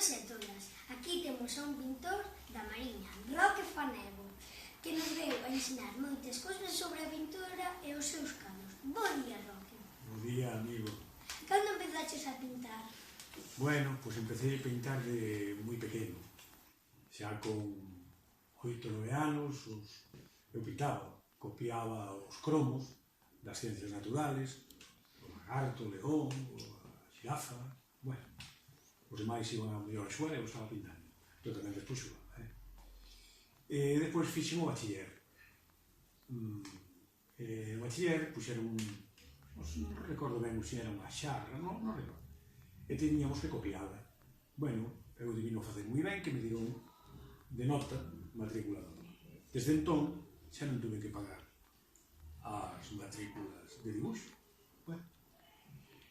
todos e todas, aquí temos a un pintor da Mariña, Roque Fanego, que nos veio a ensinar moitas cousas sobre a pintura e os seus cadros. Bo día, Roque. Bo día, amigo. Cando empezaches a pintar? Bueno, pois empecé a pintar de moi pequeno. Xa con 8 ou 9 anos, eu pintaba, copiaba os cromos das ciencias naturales, o lagarto, o león, a xirafa, bueno, os demais iban a mellor a xogar e eu estaba pintando. Eu tamén despois xogaba, E despois fixen o bachiller. O bachiller, puxeron non recordo ben se era unha xarra, non recordo. E teníamos que copiarla. Bueno, eu devino facer moi ben, que me dieron de nota matrícula. Desde entón, xa non tuve que pagar as matrículas de dibuixo. Bueno.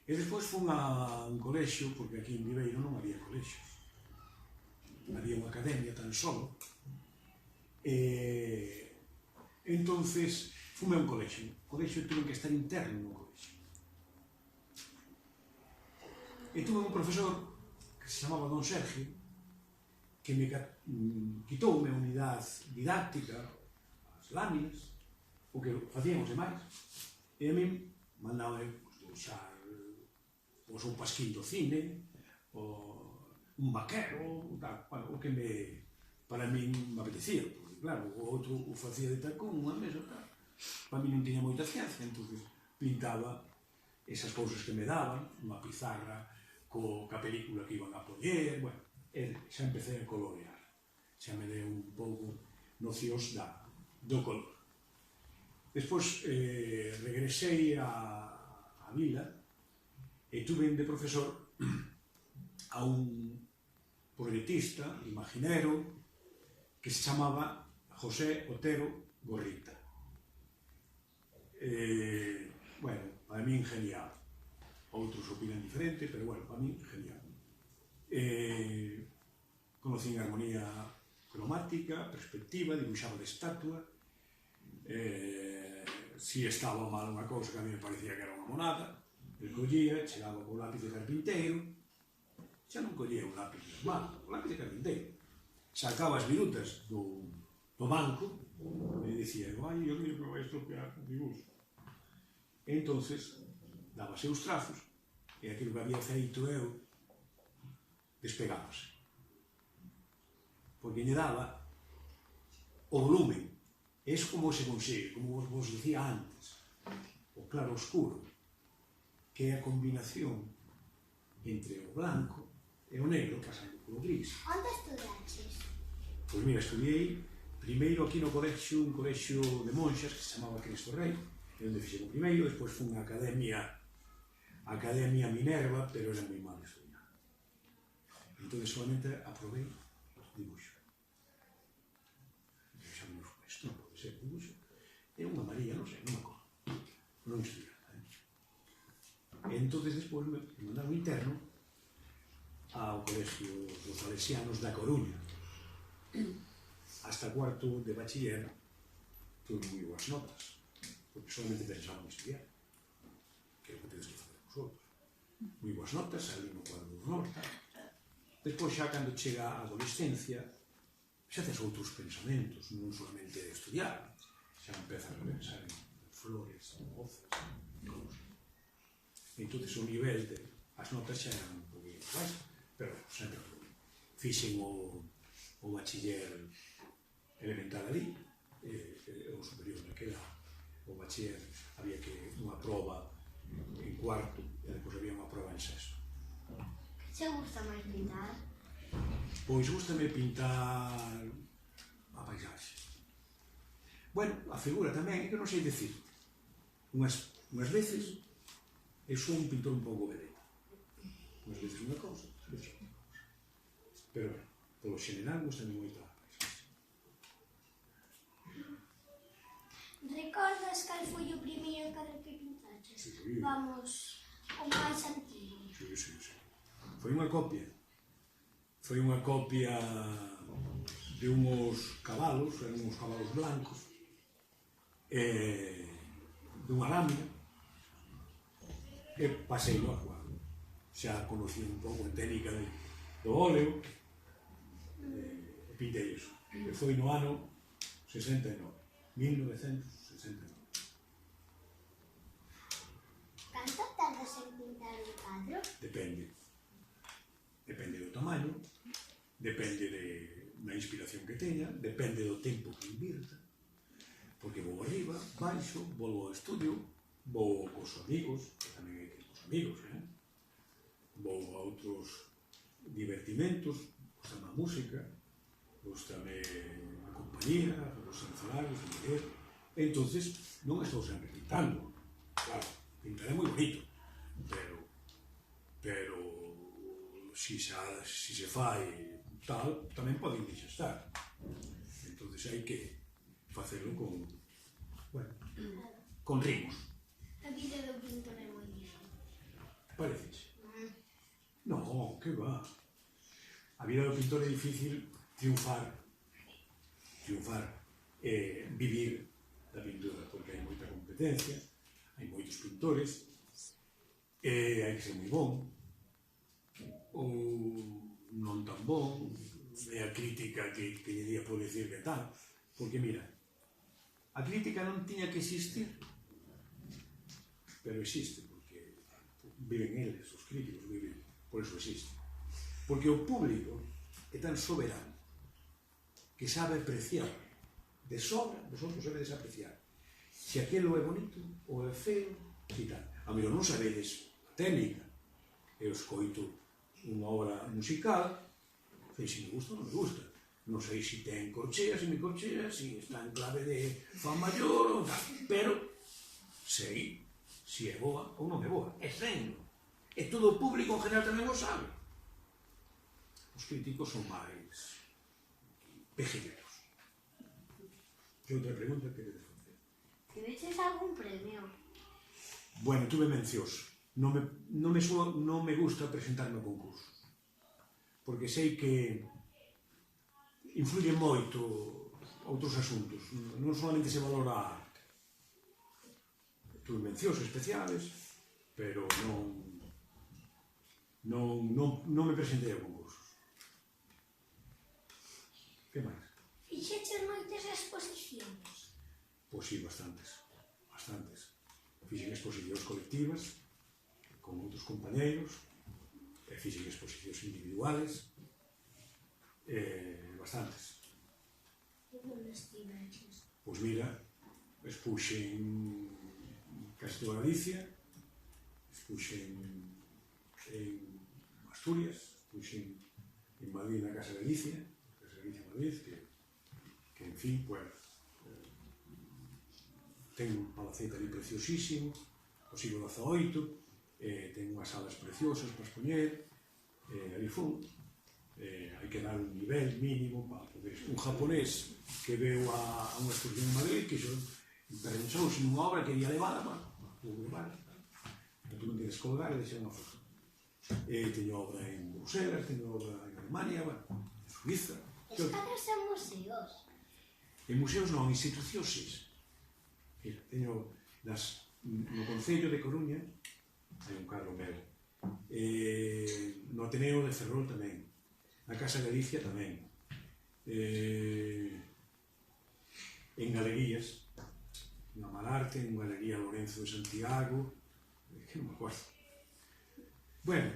E despois fun a un colexio, porque aquí en Viveiro non había colexios. Había unha academia tan solo. E entonces fume a un colexio. O colexio tuve que estar interno no colexio. E tuve un profesor que se chamaba Don Sergio, que me quitoume a unidade didáctica, as láminas, o que facíamos demais, e a min mandaba dibuixar un pasquín do cine, un vaquero, o que para min me apetecía, porque claro, o outro o facía de tal con unha mesa, para min non tiña moita ciencia, entón pintaba esas cousas que me daban, unha pizarra, ca película que iban a poñer, bueno, xa empecé a colorear, xa me deu un pouco nocións do color. Despois regresei a Vila e tuve de profesor a un proyectista, imaginero, que se chamaba José Otero Gorrita. Bueno, para min genial. Outros opinan diferente, pero bueno, para min genial. Conocín a armonía cromática, perspectiva, dibuixaba de estatua. Si estaba mal unha cousa que a mí me parecía que era unha monada, el collía, chegaba con lápiz de carpinteiro, xa non collía un lápiz normal, un lápiz de carpinteiro. Sacaba as virutas do banco e dicía, ai, eu miro que me vai estropear o dibuixo. E entonces dábase os trazos e aquilo que había feito eu despegábase. Porque lle daba o volumen. É como se consigue, como vos dicía antes, o claro oscuro, que é a combinación entre o blanco e o negro pasando polo gris. Onde estudaches? Pois mira, estudiei primeiro aquí no colexio, un colexio de monxas que se chamaba Cristo Rei, onde fixen o primeiro, despois fun a Academia Minerva, pero era moi mal estudiado. Entón, solamente aprobei dibuixo. Dixamos, isto non pode ser dibuixo. É unha María, non sei, non me acordo. Non estudiaba. E entón, despois, me mandaron interno ao colexio dos Salesianos da Coruña. Hasta cuarto de bachiller tuve moi boas notas, porque solamente pensaba en estudiar, que é o que tedes que facer vosotros. Moi boas notas, salí no cuadro de honor. Despois, xa cando chega a adolescencia, xa tes outros pensamentos, non solamente estudiar, xa empezas a pensar en flores, en mozas, en cousas. Entón, o nivel de as notas xa eran un poquinho baixas, pero sempre fixen o bachiller elemental ali, o superior naquela, o bachiller había que unha proba en cuarto e depois había unha proba en sexto. Que gusta máis pintar? Pois gústame pintar a paisaxe. Bueno, a figura tamén, é que non sei dicir. Unhas veces eu sou un pintor un pouco vedeta. Unhas veces unha cousa, outras veces outra cousa. Pero, polo general, gústame moito a paisaxe. Recordas cal foi o primeiro cadro que pintaches? Sí. Vamos, o máis antigo. Sí. Foi unha copia. Foi unha copia de unhos cabalos, eran uns cabalos blancos, dunha lámina, e pasei a cuadro. Xa conocí un pouco a técnica do óleo, e pintei iso. E foi no ano 69, 1969. Canto tardas en pintar un cadro? Depende. Depende do tamaño, depende da inspiración que teña, depende do tempo que invirta, porque vou arriba, baixo, volvo ao estudio, vou cos amigos, que tamén hai que ir cos amigos, vou a outros divertimentos, gustame a música, gustame a compañía, os encenarios, a muller, entonces non estou sempre pintando. Claro, pintar é moi bonito, pero si se fai tal, tamén poden deixar estar. Entonces hai que facelo con, bueno, con ritmos. A vida do pintor é moi difícil. Parece. No, que va. A vida do pintor é difícil triunfar, vivir da pintura, porque hai moita competencia, hai moitos pintores, hai que ser moi bon, ou non tan bon, é a crítica que lle día por decir que tal, porque mira, a crítica non tiña que existir, pero existe, porque viven eles, os críticos viven, por eso existe. Porque o público é tan soberano que sabe apreciar de sobra, vosotros sabedes apreciar se aquilo é bonito ou é feo e tal. A mellor non sabedes a técnica, eu escoito unha obra musical, sei se me gusta ou non me gusta, non sei se ten corchea, se me corchea, se está en clave de fa maior ou tal, pero sei se é boa ou non é boa, é sen. E todo o público en general tamén o sabe. Os críticos son máis pejilleros. Que outra pregunta queredes facer? Tiveches algún premio? Bueno, tuve mencións. Non me gusta presentarme a concursos, porque sei que influye moito outros asuntos. Non solamente se valora a arte. Tuve mencións especiales, pero non me presentei a concursos. Que máis? Fixeches moitas exposicións? Pois sí, bastantes. Fixen exposicións colectivas con outros compañeiros, e fixen exposicións individuales, bastantes. E onde estiveches? Pois mira, expuxen casi toda Galicia, expuxen en Asturias, expuxen en Madrid na Casa Galicia, Madrid, que en fin, pues, ten un palacete ali preciosísimo, o siglo XVIII, ten unhas salas preciosas para expoñer, ali fun, hai que dar un nivel mínimo para poder... Un japonés que veu a unha exposición en Madrid, que perrenxouse nunha obra que ia levada, tu non queres colgar e deixar unha foto. Teño obra en Bruselas, teño obra en Alemania, en Suiza. Estades en museos? En museos non, en institucións. Teño no Concello de Coruña, hai un cadro meu. No Ateneo de Ferrol tamén. Na Casa Galicia tamén. En galerías, na Malarte, en Galería Lorenzo de Santiago, que non me acuerdo. Bueno,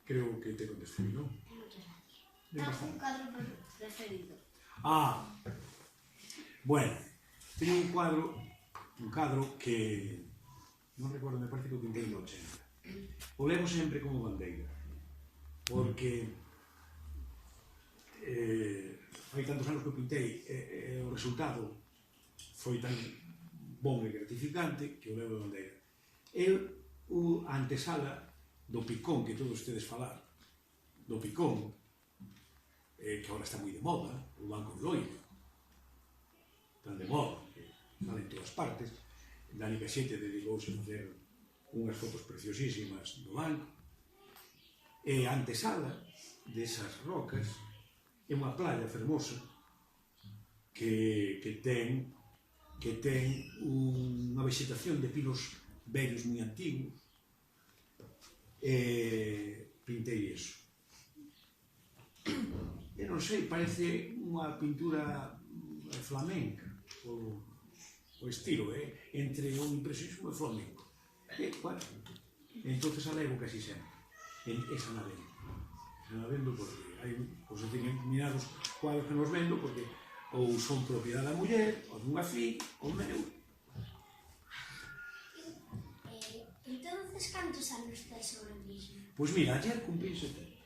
creo que te contestei, non? Moitas gracias. Un cadro preferido? Bueno, teño un cadro que non recordo, me parece que o pintei no 80. O levo sempre como bandeira, porque hai tantos anos que o pintei e o resultado foi tan bon e gratificante que o levo de bandeira. A antesala do Picón, que todos ustedes falaron, do Picón, que agora está moi de moda, o Banco de Loiro, tan de moda, que vale en todas partes. Dani Caxete dedicouse a facer unhas fotos preciosísimas do banco, e a antesala desas rocas é unha playa fermosa que ten unha vegetación de pinos vellos moi antigos, e pintei iso. non sei, parece unha pintura flamenca, o estilo, entre o impresionismo e o flamenco. Bueno, entonces a levo casi sempre, esa na vendo. Esa na vendo porque hai determinados cuadros que nos vendo porque ou son propiedade da muller, ou dunha fi, ou meu. Entonces, cantos anos tes sobre o mismo? Pois mira, ayer cumprín 70.